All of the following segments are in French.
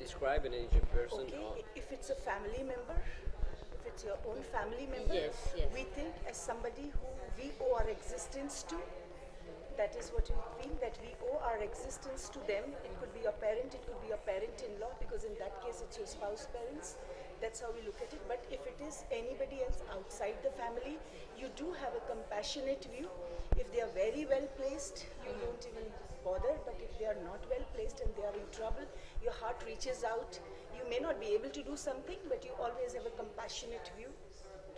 describe an aged person? Okay, Or if it's a family member, if it's your own family member, Yes, yes. we think as somebody who we owe our existence to. That is what we feel, that we owe our existence to them. It could be your parent, it could be your parent-in-law, because in that case it's your spouse parents. That's how we look at it. But if it is anybody else outside the family, you do have a compassionate view. If they are very well placed, you don't even bother. But if they are not well placed and they are in trouble, your heart reaches out. You may not be able to do something, but you always have a compassionate view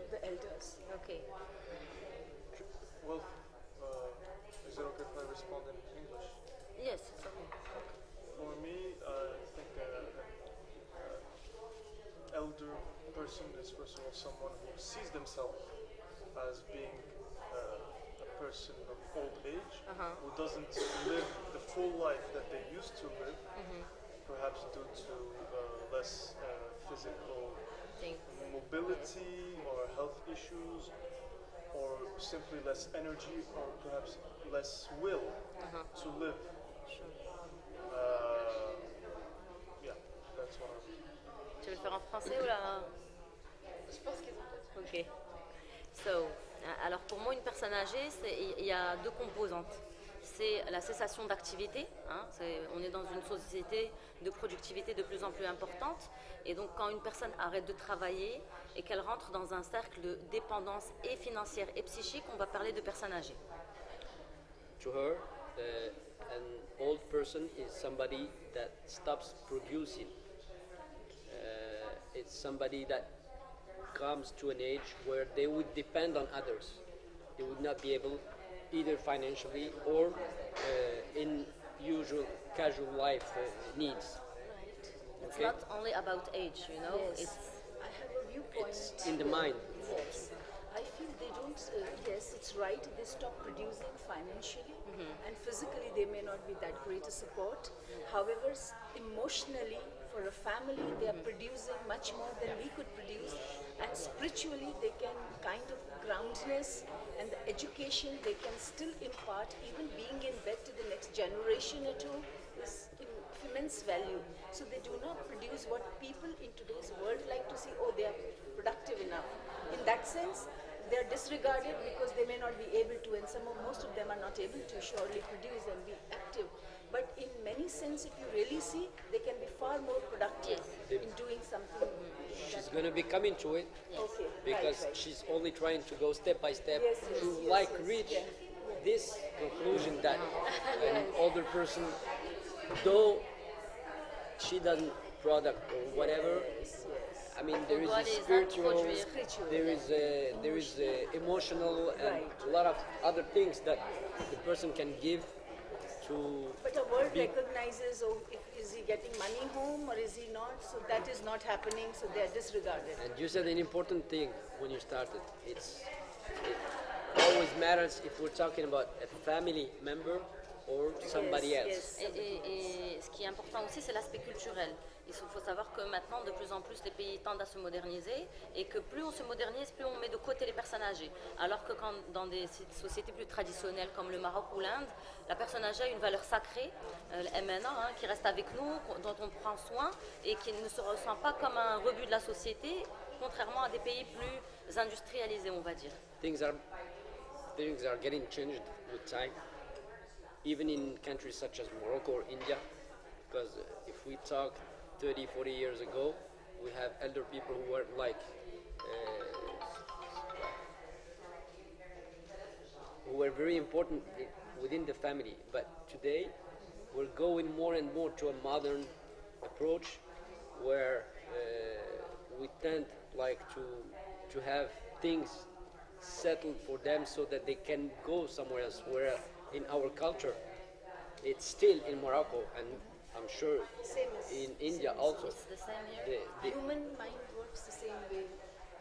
to the elders. Okay. Well, is it okay if I respond in English? Yes, it's okay. For me, I think elder person is first of all someone who sees themselves as being a person of old age, who doesn't live the full life that they used to live, perhaps due to less physical Think. mobility or health issues, or simply less energy, or perhaps less will to live. Yeah, that's what I'm. Tu veux le faire en français ou là? Je pense qu'ils ont peut-être. Ok. So, alors pour moi, une personne âgée, il y a deux composantes. C'est la cessation d'activité. On est dans une société de productivité de plus en plus importante. Et donc, quand une personne arrête de travailler et qu'elle rentre dans un cercle de dépendance et financière et psychique, on va parler de personnes âgées. to her, an old person is somebody that stops producing. It's somebody that comes to an age where they would depend on others. They would not be able, either financially or in usual casual life needs. It's Okay? not only about age, you know. Yes. I have a viewpoint. It's in the mind. Yes. I feel they don't, yes, it's right, they stop producing financially and physically they may not be that great a support. However, emotionally, for a family, they are producing much more than we could produce, and spiritually, they can kind of groundness and the education they can still impart, even being in bed to the next generation or two, is immense value. So they do not produce what people in today's world like to see, oh, they are productive enough. In that sense, they are disregarded because they may not be able to, and most of them are not able to surely produce and be active. But in many sense, if you really see, they can be far more productive in doing something. She's going to be coming to it Okay, because right. she's only trying to go step by step Yes, yes, to yes, yes, reach yeah. this conclusion that an older person, though she doesn't product or whatever, I mean there is doit a les spiritual, introduire. there is a emotional and a lot of other things that the person can give to. But the world be- recognizes, oh, is he getting money home or is he not? So that is not happening, so they are disregarded. And you said an important thing when you started. It always matters if we're talking about a family member or somebody else. Yes. Et ce qui est important aussi, c'est l'aspect culturel. Il faut savoir que maintenant, de plus en plus, les pays tendent à se moderniser et que plus on se modernise, plus on met de côté les personnes âgées. Alors que dans des sociétés plus traditionnelles comme le Maroc ou l'Inde, la personne âgée a une valeur sacrée, MNA, qui reste avec nous, dont on prend soin et qui ne se ressent pas comme un rebut de la société, contrairement à des pays plus industrialisés, on va dire. Things are getting changed with time, even in countries such as Morocco or India, because if we talk 30, 40 years ago, we have elder people who were like who were very important within the family, but today we're going more and more to a modern approach where we tend like to have things settled for them so that they can go somewhere else, where in our culture it's still in Morocco and I'm sure Same as in India also. It's the same here. The Human mind works the same way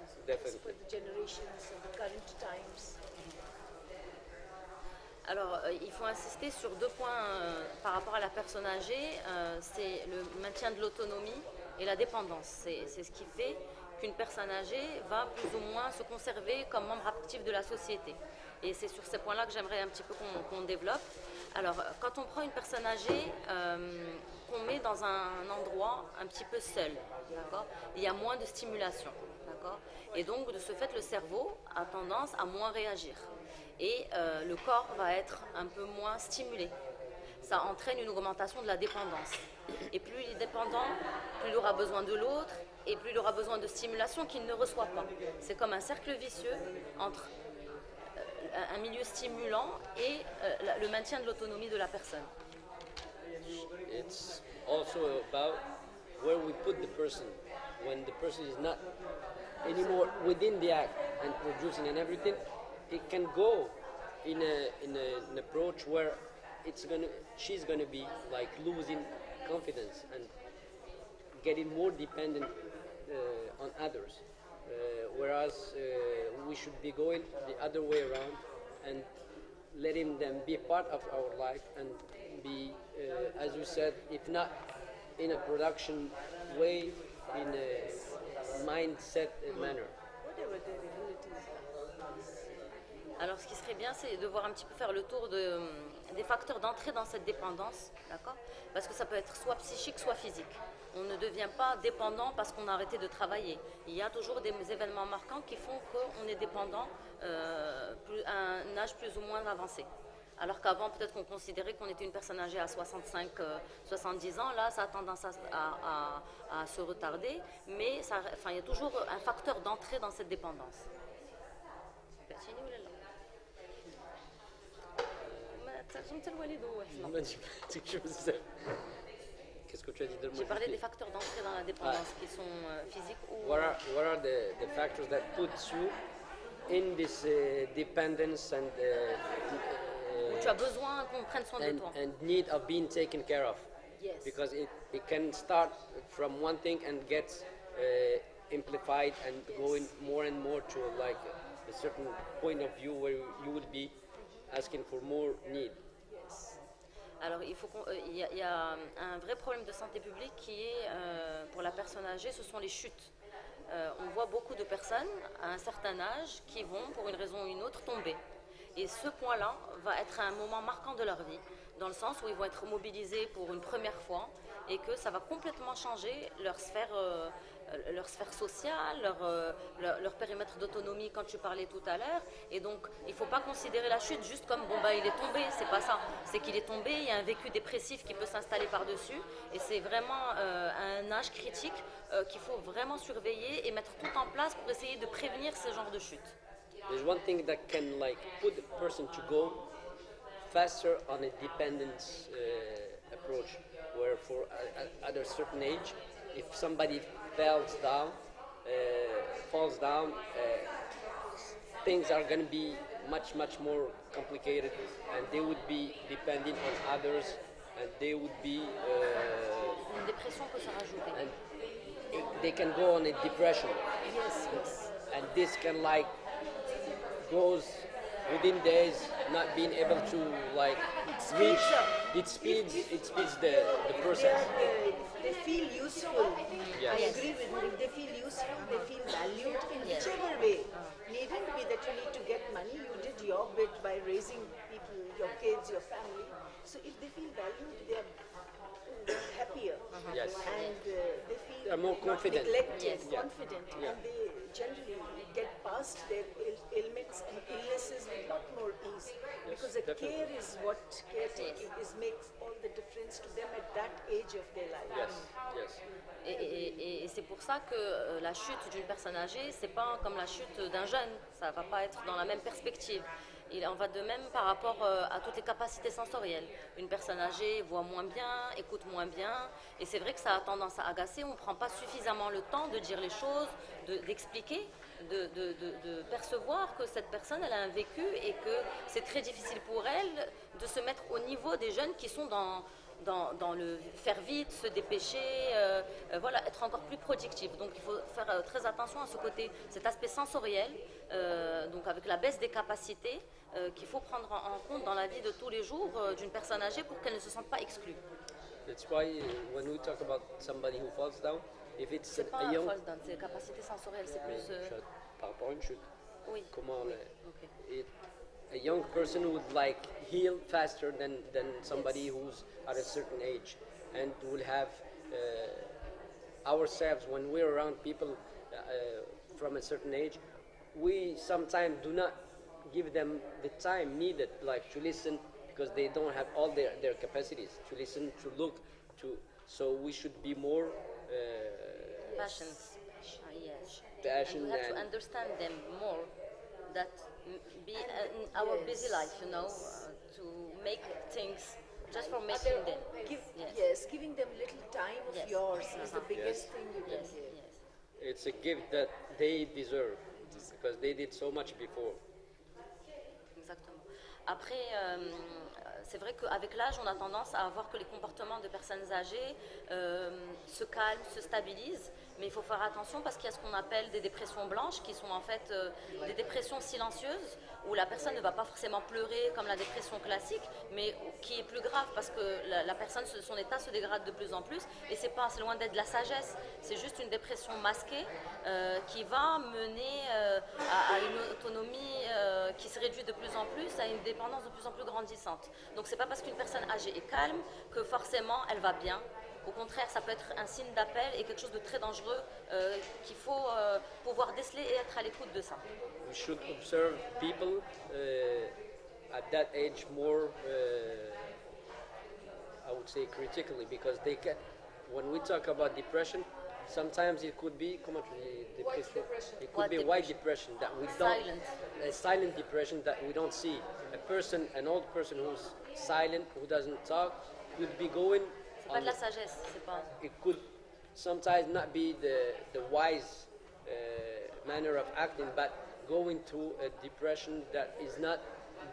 as for definitely. the generations of the current times. Alors, il faut insister sur deux points par rapport à la personne âgée. C'est le maintien de l'autonomie et la dépendance. C'est ce qui fait qu'une personne âgée va plus ou moins se conserver comme membre actif de la société. Et c'est sur ces points-là que j'aimerais un petit peu qu'on développe. Alors, quand on prend une personne âgée, qu'on met dans un endroit un petit peu seul, d'accord, il y a moins de stimulation, d'accord, et donc de ce fait, le cerveau a tendance à moins réagir et le corps va être un peu moins stimulé. Ça entraîne une augmentation de la dépendance. Et plus il est dépendant, plus il aura besoin de l'autre et plus il aura besoin de stimulation qu'il ne reçoit pas. C'est comme un cercle vicieux entre un milieu stimulant et le maintien de l'autonomie de la personne. It's also about where we put the person. When the person is not anymore within the act and producing and everything, it can go in an approach where she's gonna be like losing confidence and getting more dependent on others. Whereas we should be going the other way around and letting them be a part of our life and be, as you said, if not in a production way, in a mindset manner. Whatever their abilities are. Alors, ce qui serait bien, c'est de voir un petit peu faire le tour des facteurs d'entrée dans cette dépendance, d'accord? Parce que ça peut être soit psychique, soit physique. On ne devient pas dépendant parce qu'on a arrêté de travailler. Il y a toujours des événements marquants qui font qu'on est dépendant à un âge plus ou moins avancé. Alors qu'avant, peut-être qu'on considérait qu'on était une personne âgée à 65, 70 ans. Là, ça a tendance à se retarder. Mais il y a toujours un facteur d'entrée dans cette dépendance. Continue ou là? Qu'est-ce que tu as dit de J'ai parlé des facteurs d'entrée dans la dépendance qui sont physiques ou... What are the factors that puts you in this dependence and où tu as besoin qu'on prenne soin de toi. and need of being taken care of? Yes. Because it can start from one thing and get amplified and going more and more to like a certain point of view where you will be asking for more need. Alors, il y a un vrai problème de santé publique qui est, pour la personne âgée, ce sont les chutes. On voit beaucoup de personnes à un certain âge qui vont, pour une raison ou une autre, tomber. Et ce point-là va être un moment marquant de leur vie, dans le sens où ils vont être mobilisés pour une première fois et que ça va complètement changer leur sphère sociale, leur périmètre d'autonomie quand tu parlais tout à l'heure. Et donc, il ne faut pas considérer la chute juste comme bon, il est tombé, c'est pas ça. C'est qu'il est tombé, il y a un vécu dépressif qui peut s'installer par-dessus. Et c'est vraiment un âge critique qu'il faut vraiment surveiller et mettre tout en place pour essayer de prévenir ce genre de chute. There's one thing that can like put the person to go faster on a dependence approach, where at a certain age, if somebody falls down, things are going to be much more complicated, and they would be dependent on others, and they would be Une dépression peut se rajouter. and they can go on a depression. Yes, yes. And this can like goes within days, not being able to like reach. It speeds the process. If they feel useful, Yes. I agree with you. If they feel useful, they feel valued in whichever way. Needn't be that you need to get money. You did your bit by raising people, your kids, your family. So if they feel valued, they are happier. Yes. And they feel They are more not confident. neglected, Yeah. confident, Yeah. and they generally get past their ailments and illnesses with a lot more ease. Because the definitely. care is what caretaking makes all the difference to them at that age of their life. Yes, yes. Et c'est pour ça que la chute d'une personne âgée, c'est pas comme la chute d'un jeune. Ça va pas être dans la même perspective. Il en va de même par rapport à toutes les capacités sensorielles. Une personne âgée voit moins bien, écoute moins bien, et c'est vrai que ça a tendance à agacer. On ne prend pas suffisamment le temps de dire les choses, d'expliquer, de percevoir que cette personne elle a un vécu et que c'est très difficile pour elle de se mettre au niveau des jeunes qui sont dans le faire vite, se dépêcher, voilà, être encore plus productif. Donc il faut faire très attention à ce côté, cet aspect sensoriel, donc avec la baisse des capacités qu'il faut prendre en compte dans la vie de tous les jours d'une personne âgée pour qu'elle ne se sente pas exclue. That's why when we talk about somebody who falls down, if it's C'est pas a un young fall down, c'est les capacités sensorielles, c'est plus... chute, par rapport à une chute, oui. comment oui. Ok. it a young person would like heal faster than somebody who's at a certain age, and will have ourselves when we're around people from a certain age, we sometimes do not give them the time needed, like to listen, because they don't have all their capacities to listen, to look, to. So we should be more Passions. Yes. passion And we have to and understand them more. That be in our busy life, you know, to make things just for making them. Yes, giving them little time of Yes. yours is the Uh-huh. biggest Yes. thing you can Yes, give. yes. it's a gift that they deserve because they did so much before. Exactement. Après, c'est vrai qu'avec l'âge, on a tendance à voir que les comportements de personnes âgées se calment, se stabilisent, mais il faut faire attention parce qu'il y a ce qu'on appelle des dépressions blanches, qui sont en fait des dépressions silencieuses, où la personne ne va pas forcément pleurer comme la dépression classique, mais qui est plus grave parce que la personne, son état se dégrade de plus en plus, et c'est loin d'être de la sagesse, c'est juste une dépression masquée qui va mener à une autonomie qui se réduit de plus en plus, à une dépendance de plus en plus grandissante. Donc c'est pas parce qu'une personne âgée est calme que forcément elle va bien. Au contraire, ça peut être un signe d'appel et quelque chose de très dangereux qu'il faut pouvoir déceler et être à l'écoute de ça. We should observe people at that age more, I would say, critically, because they can. When we talk about depression, sometimes it could be depression. It could White be white depression that we don't. Silent. A silent depression that we don't see. An old person who's silent, who doesn't talk, could be going. C'est pas de la sagesse, c'est pas. It could sometimes not be the wise manner of acting, but going through a depression that is not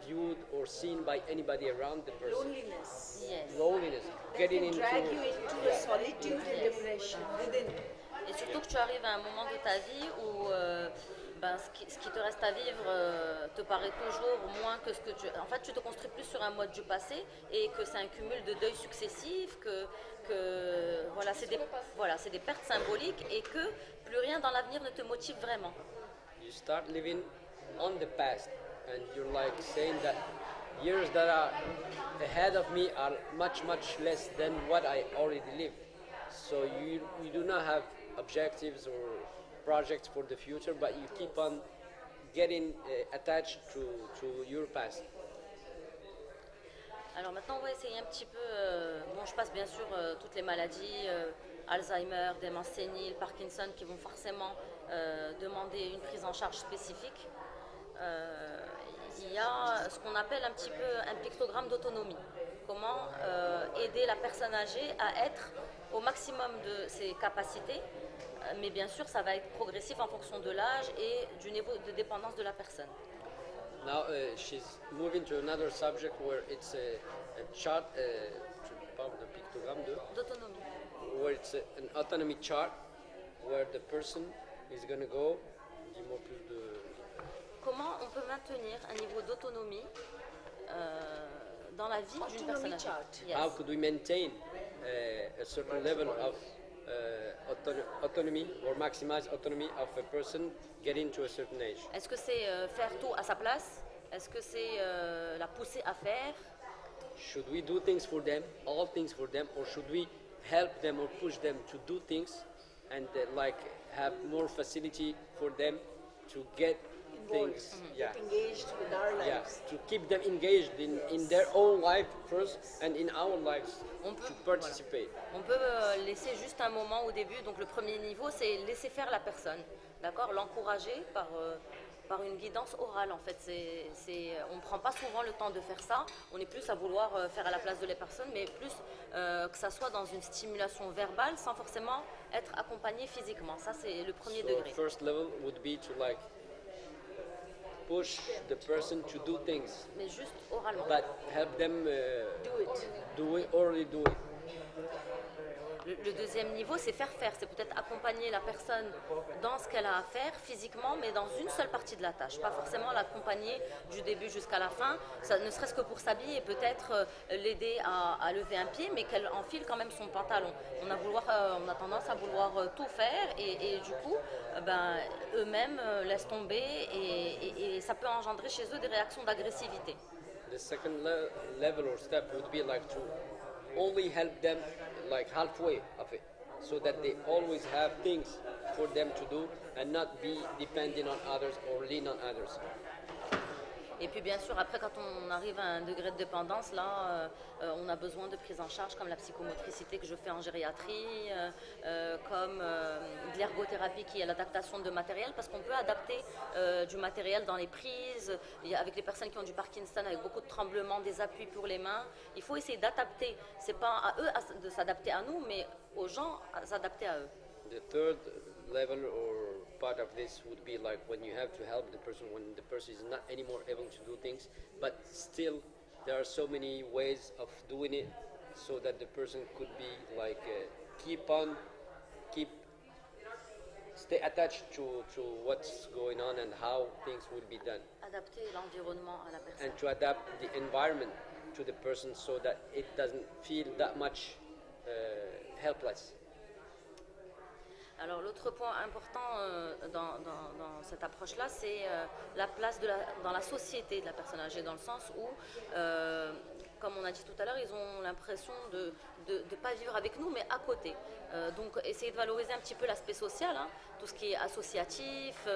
viewed or seen by anybody around the person. Loneliness. Yes. Loneliness, That getting can into drag you into a solitude and Yes. depression within. Et surtout que tu arrives à un moment de ta vie où ce qui te reste à vivre te paraît toujours moins que ce que tu... En fait, tu te construis plus sur un mode du passé et que c'est un cumul de deuils successifs, que voilà, c'est des pertes symboliques et que plus rien dans l'avenir ne te motive vraiment. You start living on the past, and you're like saying that years that are ahead of me are much less than what I already lived. So you do not have objectives or projects for the future, but you keep on getting attached to your past. Alors maintenant, on va essayer un petit peu... bon, je passe bien sûr toutes les maladies, Alzheimer, démence sénile, Parkinson, qui vont forcément demander une prise en charge spécifique. Il y a ce qu'on appelle un petit peu un pictogramme d'autonomie. Comment aider la personne âgée à être au maximum de ses capacités, mais bien sûr, ça va être progressif en fonction de l'âge et du niveau de dépendance de la personne. Now she's moving to another subject where it's a chart, tu parles de pictogramme D'autonomie. where it's an autonomy chart where the person is going to go. Dis-moi plus de. Comment on peut maintenir un niveau d'autonomie dans la vie d'une Autonomy personne âgée? chart. Yes. How could we maintain a certain level of autonomy or maximize autonomy of a person getting to a certain age? Est-ce que c'est faire tout à sa place? Est-ce que c'est la pousser à faire? Should we do things for them, all things for them, or should we help them or push them to do things and like have more facility for them to get Involved, things? Yeah. get engaged with our lives. Yeah, to keep them engaged in their own life first and in our lives On peut, to participate. On peut laisser juste un moment au début. Donc le premier niveau, c'est laisser faire la personne, d'accord? L'encourager par une guidance orale. En fait, on ne prend pas souvent le temps de faire ça. On est plus à vouloir faire à la place de la personne, mais plus que ça soit dans une stimulation verbale, sans forcément être accompagné physiquement. Ça, c'est le premier So degré. first level would be to like push the person to do things, Mais juste oralement. but help them Do it. do it. Le Le deuxième niveau, c'est faire, c'est peut-être accompagner la personne dans ce qu'elle a à faire physiquement, mais dans une seule partie de la tâche, pas forcément l'accompagner du début jusqu'à la fin, ça, ne serait-ce que pour s'habiller, peut-être l'aider à lever un pied, mais qu'elle enfile quand même son pantalon. On a tendance à vouloir tout faire et du coup, eux-mêmes laissent tomber et ça peut engendrer chez eux des réactions d'agressivité. The second level or step would be like to only help them like halfway of it, so that they always have things for them to do and not be dependent on others or lean on others. Et puis bien sûr, après, quand on arrive à un degré de dépendance, là, on a besoin de prise en charge comme la psychomotricité que je fais en gériatrie, comme de l'ergothérapie qui est l'adaptation de matériel, parce qu'on peut adapter du matériel dans les prises. Avec les personnes qui ont du Parkinson, avec beaucoup de tremblements, des appuis pour les mains, il faut essayer d'adapter. C'est pas à eux de s'adapter à nous, mais aux gens à s'adapter à eux. The third level or part of this would be like when you have to help the person when the person is not anymore able to do things, but still there are so many ways of doing it so that the person could be like stay attached to what's going on and how things will be done, Adapter l'environnement à la personne. and to adapt the environment to the person so that it doesn't feel that much helpless. Alors l'autre point important dans cette approche-là, c'est la place dans la société de la personne âgée, dans le sens où, comme on a dit tout à l'heure, ils ont l'impression de ne pas vivre avec nous, mais à côté. Donc essayer de valoriser un petit peu l'aspect social, hein, tout ce qui est associatif,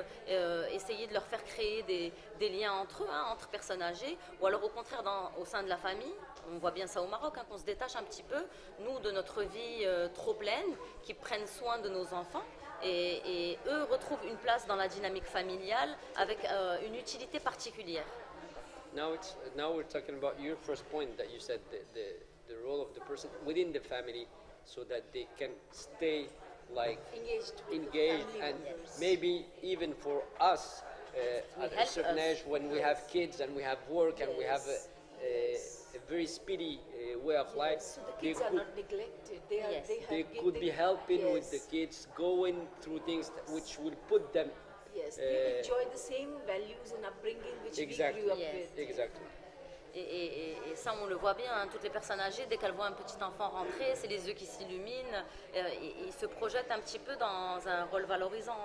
essayer de leur faire créer des liens entre eux, hein, entre personnes âgées, ou alors au contraire au sein de la famille. On voit bien ça au Maroc, hein, qu'on se détache un petit peu, nous, de notre vie trop pleine, qui prennent soin de nos enfants. Et eux retrouvent une place dans la dynamique familiale avec une utilité particulière. Now we're talking about your first point that you said, the role of the person within the family, so that they can stay like Engaged with the engaged family and members. maybe even for us at a help certain us. age when we have kids and we have work and we have a very speedy way of life, So the they kids are could, not neglected. Yes. they could be helping with the Yes. kids, going through things which will put them Yes, they enjoy the same values and upbringing which exactly, we grew up Yes. with. exactly. Et ça, on le voit bien, hein, toutes les personnes âgées, dès qu'elles voient un petit enfant rentrer, c'est les yeux qui s'illuminent, ils se projettent un petit peu dans un rôle valorisant,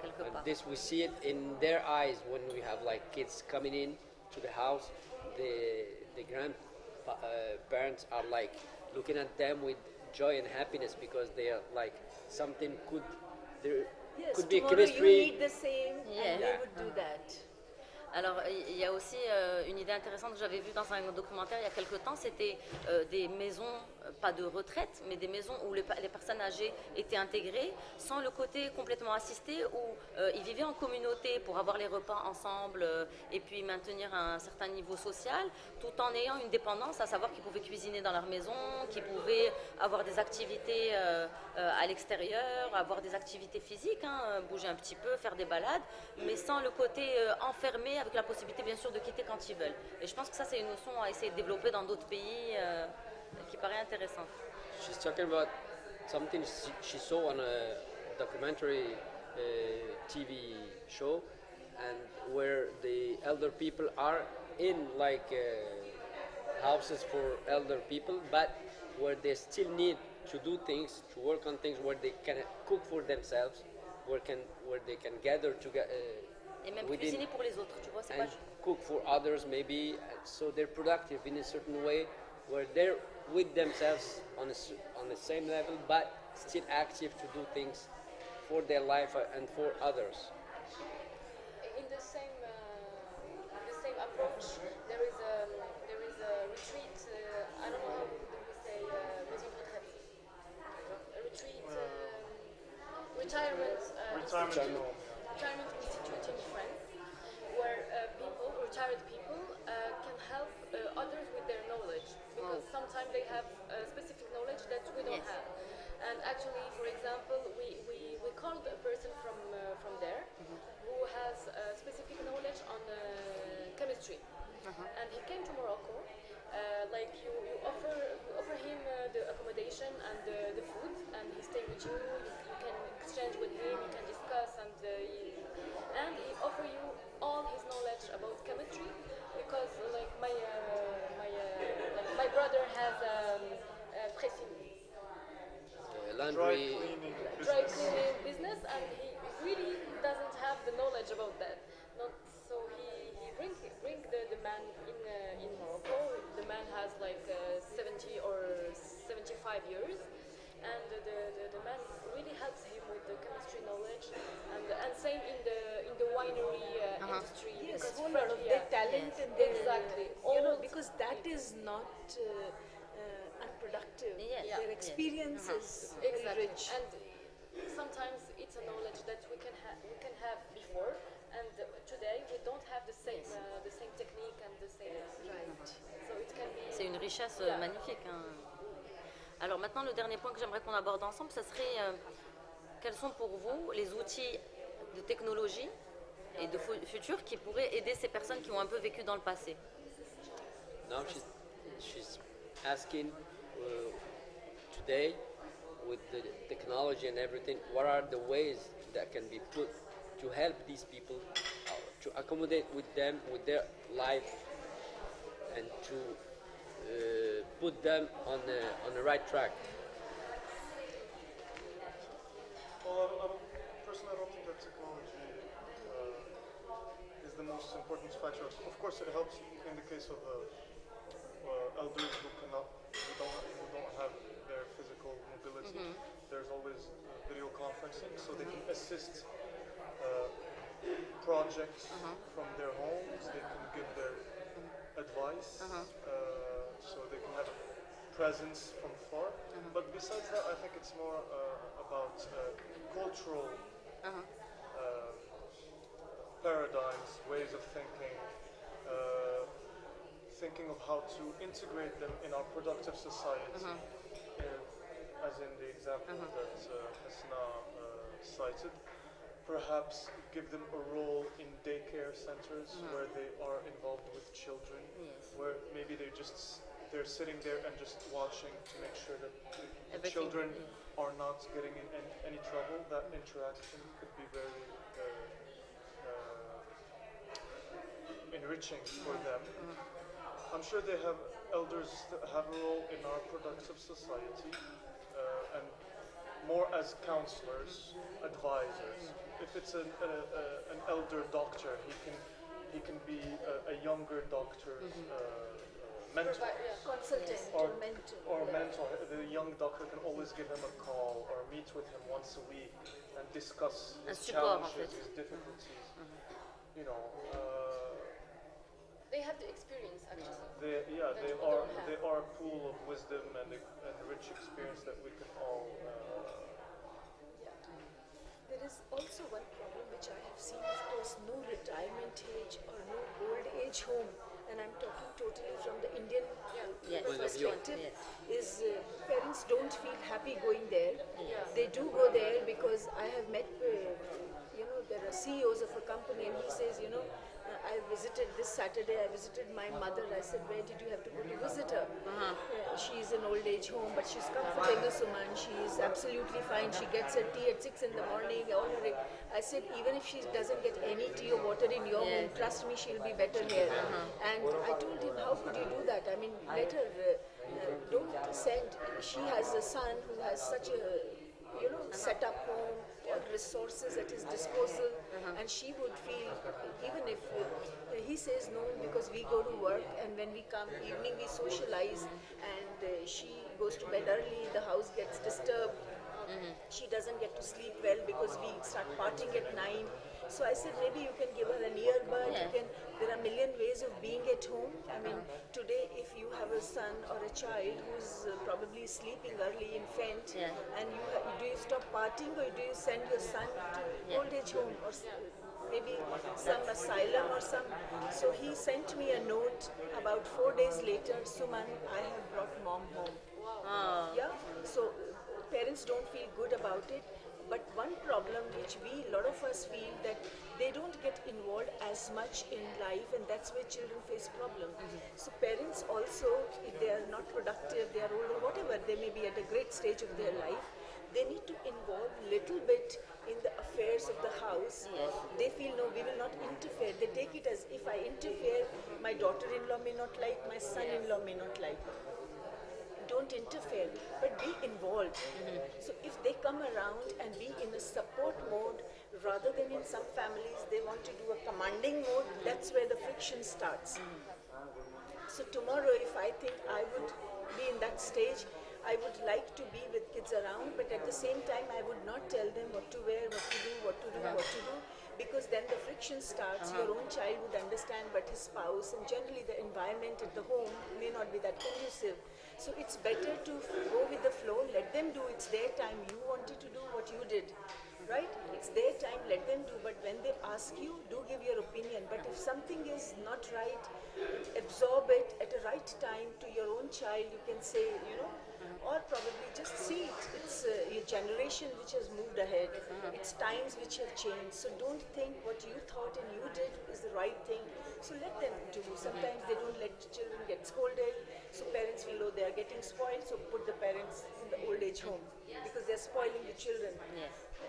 quelque part. And this we see it in their eyes when we have like kids coming in to the house. The grandparents are like looking at them with joy and happiness because they are like something there Yes, could be a tomorrow chemistry. you need the same Yeah. and they would do that. Alors, il y a aussi une idée intéressante que j'avais vue dans un documentaire il y a quelque temps, c'était des maisons, pas de retraite, mais des maisons où les personnes âgées étaient intégrées, sans le côté complètement assisté, où ils vivaient en communauté pour avoir les repas ensemble et puis maintenir un certain niveau social, tout en ayant une dépendance, à savoir qu'ils pouvaient cuisiner dans leur maison, qu'ils pouvaient avoir des activités à l'extérieur, avoir des activités physiques, hein, bouger un petit peu, faire des balades, mais sans le côté enfermé, avec la possibilité bien sûr de quitter quand ils veulent. Et je pense que ça c'est une notion à essayer de développer dans d'autres pays qui paraît intéressante. She's talking about something she saw on a documentary TV show, and where the elder people are in like houses for elder people, but where they still need to do things, to work on things, where they can cook for themselves, where they can gather together. Et même Within- cuisiner pour les autres, tu vois, c'est pas And cook for others maybe, so they're productive in a certain way where they're with themselves on the same level but still active to do things for their life and for others. In the same approach, there is a retreat. I don't know how do we say maison de retraite. A retreat, retirement retirement institute in France, where retired people, can help others with their knowledge, because sometimes they have specific knowledge that we don't Yes. have. And actually, for example, we called a person from there who has specific knowledge on chemistry. And he came to Morocco You offer him the accommodation and the food, and he stay with you. You can exchange with him, you can discuss, and he offer you all his knowledge about chemistry, because my brother has pressing Laundry. dry cleaning business, and he really doesn't have the knowledge about that. Not so he bring the man in Morocco. The man has like 70 or 75 years, and the man really helps him with the chemistry knowledge, and same in the winery industry. Yes, because whole lot of French- their yeah. talent Yes. and their, Exactly. because that is not unproductive. Yes. Their Yeah. experience is very Exactly. rich. And sometimes it's a knowledge that we can have before, and today we don't have the same technique and the same. Right. So it can be. C'est une richesse Yeah. magnifique, hein. Alors maintenant, le dernier point que j'aimerais qu'on aborde ensemble, ce serait quels sont pour vous les outils de technologie et de futur qui pourraient aider ces personnes qui ont un peu vécu dans le passé. Now she's asking today, with the technology and everything, what are the ways that can be put to help these people, to accommodate with them, with their life, and to put them on the right track. Well, personally, I don't think that technology is the most important factor. Of course, it helps in the case of elders who don't have their physical mobility. There's always video conferencing, so they can assist projects from their homes. They can give their advice, so they can have presence from far. But besides that, I think it's more about cultural paradigms, ways of thinking, thinking of how to integrate them in our productive society, as in the example that Hasna cited. Perhaps give them a role in daycare centers where they are involved with children, Yes. where maybe they're sitting there and just watching to make sure that the Everything, children yeah. are not getting in any trouble. That interaction could be very enriching for them. I'm sure they have elders that have a role in our productive society, and more as counselors, advisors. If it's an elder doctor, he can be a younger doctor's mentor. Consultant Or, or mentor. or mentor. The young doctor can always give him a call or meet with him once a week and discuss Un his support, en challenges, fait. his difficulties. You know, They have the experience actually. they That we don't have. they are a pool of wisdom and rich experience that we can all. There is also one problem which I have seen, of course, no retirement age or no old age home, and I'm talking totally from the Indian Yes. Point of view. perspective, Yes. is parents don't feel happy going there. Yeah. They do go there because I have met, there are CEOs of a company, and he says, I visited this Saturday, I visited my mother. I said, where did you have to go to visit her? She's in old age home, but she's comfortable, Suman. She's absolutely fine. She gets her tea at 6 in the morning. I said, even if she doesn't get any tea or water in your home, trust me, she'll be better here. And I told him, how could you do that? I mean, let her, don't send. She has a son who has such a, set up home, all resources at his disposal, and she would feel, even if he says no, because we go to work, and when we come evening we socialize, and she goes to bed early, the house gets disturbed, she doesn't get to sleep well because we start partying at 9. So I said, maybe you can give her an earbud. Yeah. There are a million ways of being at home. I mean, today if you have a son or a child who's probably sleeping early, infant, Yeah. and do you stop partying, or do you send your son to old age home, or maybe some asylum or some? So he sent me a note about 4 days later, Suman, I have brought mom home. Ah. Yeah, so parents don't feel good about it, But one problem which a lot of us feel that they don't get involved as much in life, and that's where children face problems. So parents also, if they are not productive, they are older, whatever, they may be at a great stage of their life, they need to involve little bit in the affairs of the house. They feel, no, we will not interfere. They take it as, if I interfere, my daughter-in-law may not like, my son-in-law may not like. Don't interfere, but be involved. So if they come around and be in a support mode, rather than in some families, they want to do a commanding mode, that's where the friction starts. So tomorrow, if I think I would be in that stage, I would like to be with kids around, but at the same time, I would not tell them what to wear, what to do, what to do, what to do, because then the friction starts. Your own child would understand, but his spouse, and generally the environment at the home may not be that conducive. So it's better to go with the flow, let them do, it's their time. You wanted to do what you did, right? It's their time, let them do, but when they ask you, do give your opinion. But if something is not right, absorb it at the right time to your own child, you can say, or probably just see it. It's your generation which has moved ahead. It's times which have changed. So don't think what you thought and you did is the right thing. So let them do. Sometimes they don't let children get scolded. So parents feel, oh, they are getting spoiled. So put the parents in the old age home because they're spoiling the children.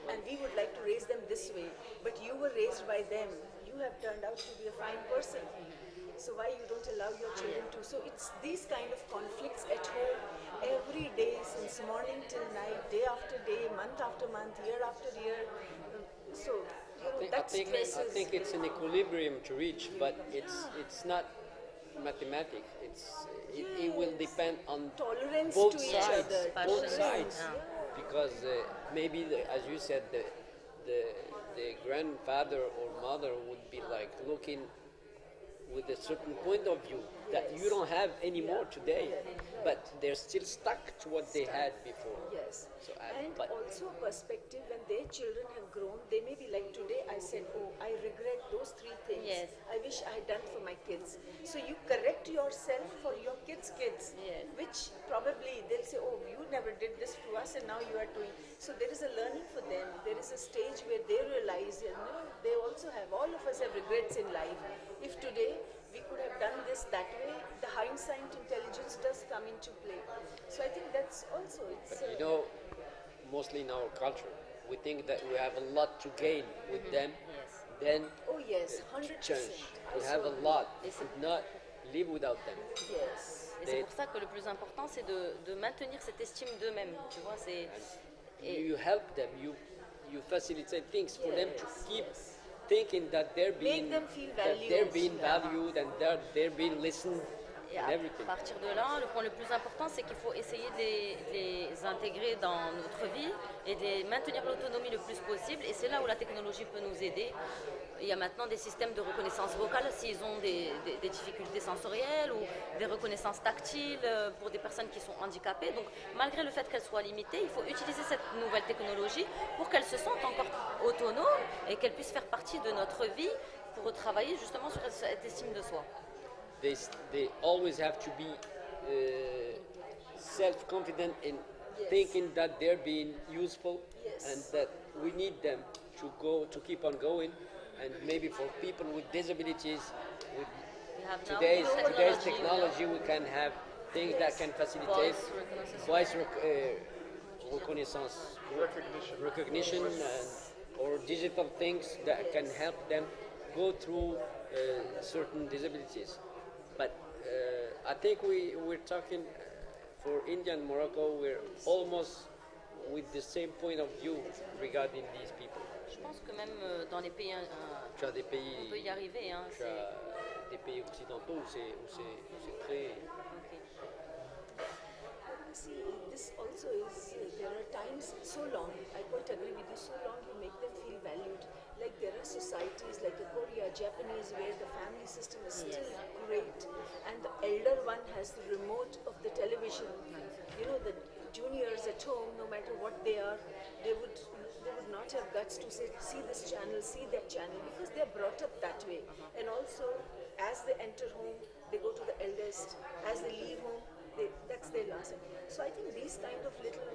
And we would like to raise them this way. But you were raised by them. You have turned out to be a fine person. So why you don't allow your children to? So it's these kind of conflicts at home every day, since morning till night, day after day, month after month, year after year. So I think it's an equilibrium to reach, but it's not mathematic. It will depend on tolerance both to each sides, other. both sides, because maybe as you said, the grandfather or mother would be like looking with a certain point of view that you don't have anymore today, but they're still stuck to what they had before. Yes. So, And but also a perspective, when their children have grown, they may be like, today I said, oh, I regret those 3 things. Yes. I wish I had done for my kids. So you correct yourself for your kids' kids, Yes. which probably they'll say, oh, you never did this to us and now you are doing. So there is a learning for them. There is a stage where they realize, they also have, all of us have regrets in life. If today we could have done this that way, the hindsight intelligence does come into play. So I think that's also, it's... mostly in our culture, we think that we have a lot to gain with them, then oh yes, 100%. change. We have a lot. We could not live without them. Yes. Et c'est pour ça que le plus important, c'est de maintenir cette estime d'eux-mêmes. Tu vois, c'est... You help them, you facilitate things for them to keep thinking that they're being, them feel that they're valued. being valued and they're being listened Et and à everything. partir de là, le point le plus important, c'est qu'il faut essayer de les intégrer dans notre vie et de maintenir l'autonomie le plus possible. Et c'est là où la technologie peut nous aider. Il y a maintenant des systèmes de reconnaissance vocale s'ils ont des difficultés sensorielles ou des reconnaissances tactiles pour des personnes qui sont handicapées. Donc, malgré le fait qu'elles soient limitées, il faut utiliser cette nouvelle technologie pour qu'elles se sentent encore autonomes et qu'elles puissent faire partie de notre vie pour travailler justement sur cette estime de soi. They always have to be self-confident in thinking that they're being useful and that we need them to keep on going. And maybe for people with disabilities, with today's technology, we can have things that can facilitate voice reconnaissance, recognition, or digital things that can help them go through certain disabilities. But I think we're talking for India and Morocco, we're almost with the same point of view regarding these people. Je pense que même dans les pays, Tu as des pays, on peut y arriver. Hein, tu as des pays occidentaux où c'est très... See, this also is, there are times so long, I quite agree with you, so long you make them feel valued. Like there are societies like Korea, Japanese, where the family system is still great, and the elder one has the remote of the television. The juniors at home, no matter what they are, they would not have guts to say, see this channel, see that channel, because they're brought up that way. And also, as they enter home, they go to the eldest. As they leave home, that's their last. So I think these kind of little,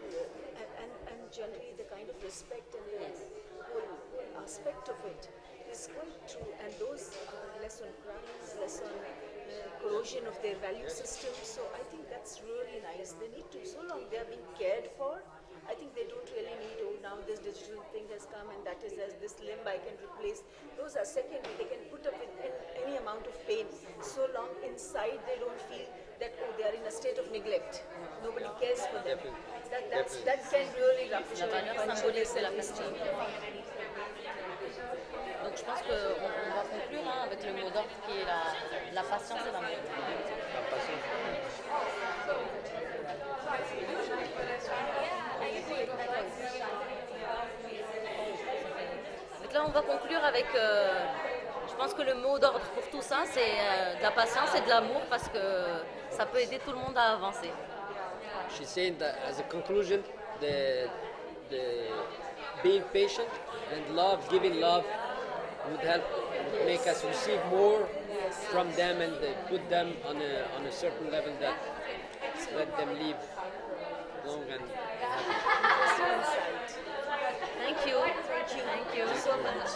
and generally the kind kind of respect and the whole aspect of it is quite true. And those are less on crimes, less on corrosion of their value system. So I think that's really nice. They need to, so long they are being cared for, I think they don't really need, oh, now this digital thing has come and that is as this limb I can replace. Those are secondary. They can put up with any amount of pain. So long inside they don't feel that, oh, they are in a state of neglect. Nobody cares for them. That can really rupture La valeur symbolique, c'est la passion. Donc je pense qu'on va conclure avec le mot d'ordre qui est la patience et l'amour. La patience. Donc là, on va conclure avec, je pense que le mot d'ordre pour tout ça, c'est de la patience et de l'amour parce que ça peut aider tout le monde à avancer. She's saying that as a conclusion, the being patient and love, giving love, would help make us receive more from them and put them on a certain level that let them live long and happy. Thank you. Thank you. so much.